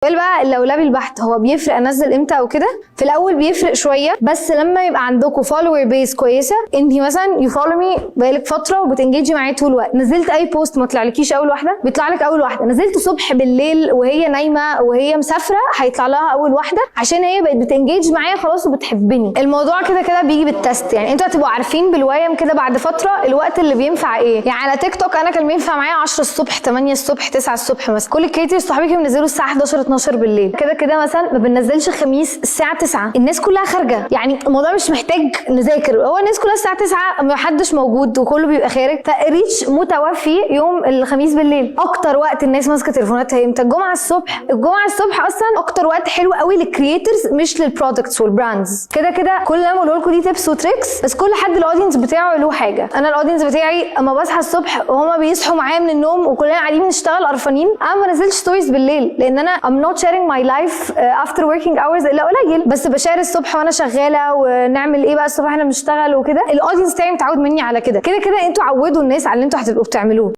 سؤال بقى اللولبي البحت، هو بيفرق انزل امتى او كده؟ في الاول بيفرق شويه، بس لما يبقى عندكم فولوور بيس كويسه، انت مثلا يو فولو مي بقالك فتره وبتنجيجي معايا طول الوقت، نزلت اي بوست ما طلعلكيش اول واحده بيطلع لك اول واحده، نزلت صبح بالليل وهي نايمه وهي مسافره هيطلع لها اول واحده، عشان هي بقت بتنجيج معايا خلاص وبتحبني. الموضوع كده كده بيجي بالتست، يعني انتوا هتبقوا عارفين بالويم كده بعد فتره الوقت اللي بينفع ايه. يعني على تيك توك انا كان بينفع معايا 10 الصبح 8 الصبح 9 الصبح مثلا، كل الكريتورز صحابي كانوا بينزلوا الساعه 11 12 بالليل. كده كده مثلا ما بننزلش خميس الساعه 9، الناس كلها خارجه، يعني الموضوع مش محتاج نذاكر، هو الناس كلها الساعه 9 ما حدش موجود وكله بيبقى خارج، فريتش متوفي يوم الخميس بالليل. اكتر وقت الناس ماسكه تليفوناتها امتى؟ الجمعه الصبح. الجمعه الصبح اصلا اكتر وقت حلو قوي للكرييترز مش للبرودكتس والبراندز. كده كده كل اللي انا بقوله لكم دي تيبس وتريكس، بس كل حد الاودينس بتاعه له حاجه. انا الاودينس بتاعي اما بصحى الصبح وهما بيصحوا معايا من النوم وكلنا قاعدين بنشتغل قرفانين، انا ما بنزلش ستوريز بالليل، لان انا I'm not sharing my life after working hours الا قليل، بس بشار الصبح وانا شغاله ونعمل ايه بقى الصبح احنا بنشتغل وكده. الاودينس بتاعي متعود مني على كده. كده كده انتوا عودوا الناس على اللي انتوا هتبقوا بتعملوه.